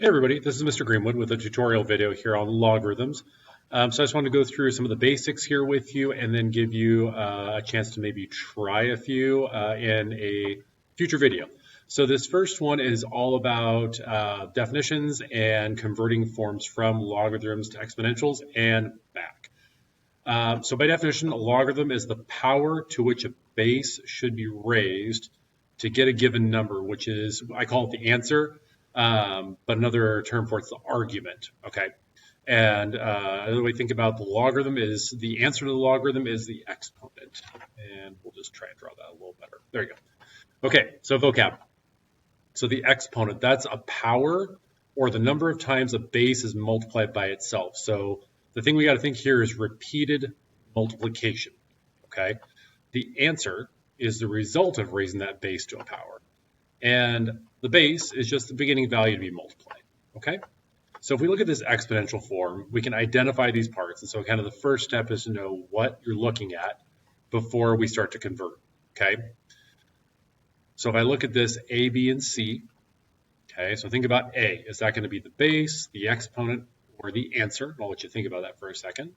Hey everybody, this is Mr. Greenwood with a tutorial video here on logarithms. So I just want to go through some of the basics here with you and then give you a chance to maybe try a few in a future video. So this first one is all about definitions and converting forms from logarithms to exponentials and back. So by definition, a logarithm is the power to which a base should be raised to get a given number, which is, I call it the answer, but another term for it's the argument, okay? And another way to think about the logarithm is the answer to the logarithm is the exponent. And we'll just try and draw that a little better. There you go. Okay, so vocab. So the exponent, that's a power or the number of times a base is multiplied by itself. So the thing we got to think here is repeated multiplication, okay? The answer is the result of raising that base to a power. And the base is just the beginning value to be multiplied, okay? So if we look at this exponential form, we can identify these parts. And so kind of the first step is to know what you're looking at before we start to convert, okay? So if I look at this A, B, and C, okay, so think about A. Is that going to be the base, the exponent, or the answer? I'll let you think about that for a second.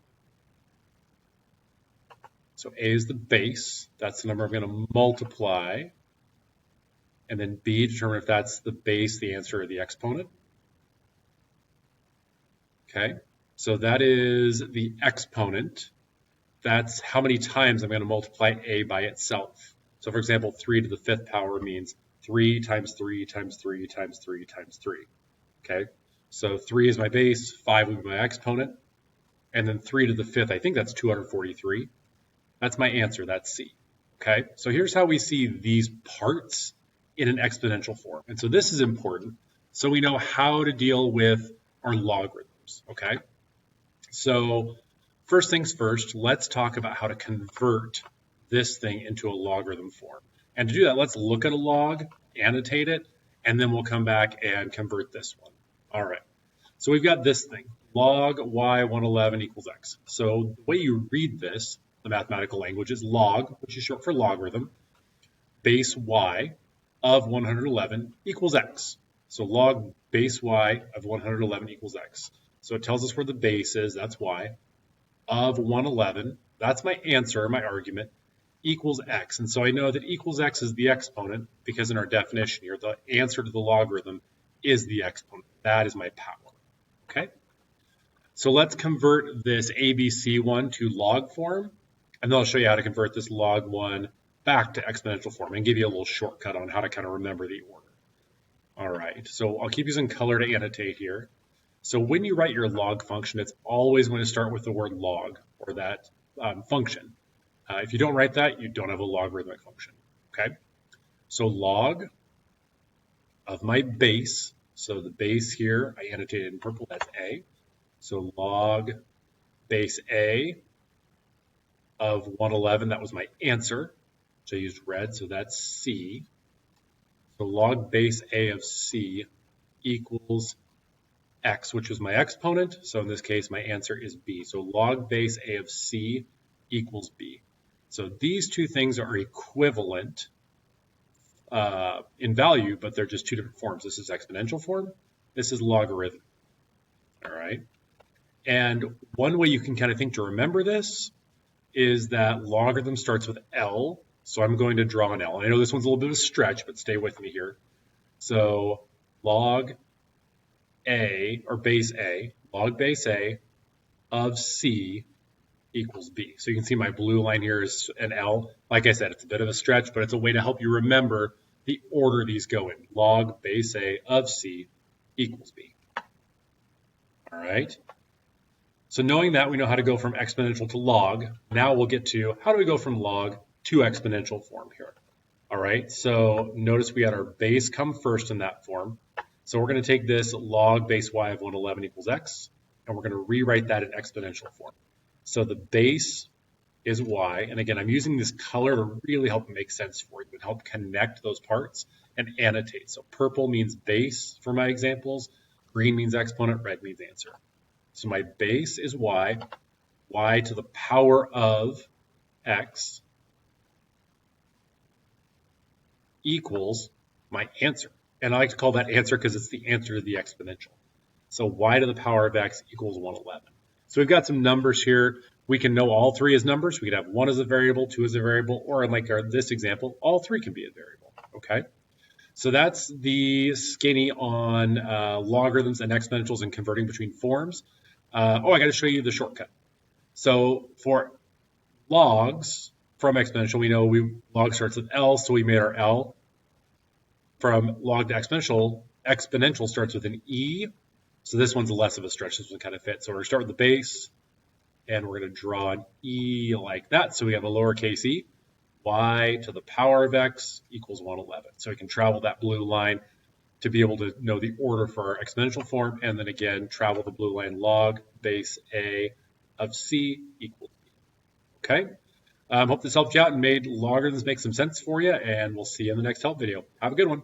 So A is the base. That's the number I'm going to multiply. And then B, determine if that's the base, the answer, or the exponent. Okay, so that is the exponent. That's how many times I'm going to multiply A by itself. So for example, 3 to the 5th power means 3 times 3 times 3 times 3 times 3. Okay, so 3 is my base, 5 would be my exponent, and then 3 to the 5th, I think that's 243. That's my answer, that's C. Okay, so here's how we see these parts in an exponential form. And so this is important so we know how to deal with our logarithms, okay? So first things first, let's talk about how to convert this thing into a logarithm form. And to do that, let's look at a log, annotate it, and then we'll come back and convert this one. All right, so we've got this thing, log y111 equals x. So the way you read this, the mathematical language, is log, which is short for logarithm, base y of 111 equals x. So log base y of 111 equals x. So it tells us where the base is, that's y, of 111, that's my answer, my argument, equals x. And so I know that equals x is the exponent because in our definition here, the answer to the logarithm is the exponent. That is my power, okay? So let's convert this ABC1 to log form, and then I'll show you how to convert this log 1 back to exponential form and give you a little shortcut on how to kind of remember the order. All right, so I'll keep using color to annotate here. So when you write your log function, it's always going to start with the word log or that function. If you don't write that, you don't have a logarithmic function, okay? So log of my base, so the base here, I annotated in purple, that's A. So log base A of 111, that was my answer. So I used red, so that's C. So log base A of C equals x, which was my exponent. So in this case, my answer is B. So log base A of C equals B. So these two things are equivalent in value, but they're just two different forms. This is exponential form. This is logarithm. All right. And one way you can kind of think to remember this is that logarithm starts with L. So I'm going to draw an L. And I know this one's a little bit of a stretch, but stay with me here. So log A, or base A, log base A of C equals B. So you can see my blue line here is an L. Like I said, it's a bit of a stretch, but it's a way to help you remember the order these go in. Log base A of C equals B. All right. So knowing that, we know how to go from exponential to log. Now we'll get to how do we go from log to exponential form here. All right, so notice we had our base come first in that form. So we're going to take this log base y of 111 equals x, and we're going to rewrite that in exponential form. So the base is y, and again, I'm using this color to really help make sense for you and help connect those parts and annotate. So purple means base for my examples, green means exponent, red means answer. So my base is y to the power of x equals my answer. And I like to call that answer because it's the answer to the exponential. So y to the power of x equals 111. So we've got some numbers here. We can know all three as numbers. We could have one as a variable, two as a variable, or in like this example, all three can be a variable, okay? So that's the skinny on logarithms and exponentials and converting between forms. I got to show you the shortcut. So for logs from exponential, we know log starts with L, so we made our L. From log to exponential starts with an E. So this one's less of a stretch. This one kind of fits. So we're going to start with the base, and we're going to draw an E like that. So we have a lowercase e. Y to the power of x equals 111. So we can travel that blue line to be able to know the order for our exponential form, and then again, travel the blue line log base A of C equals B. Okay? Hope this helped you out and made logarithms make some sense for you, and we'll see you in the next help video. Have a good one.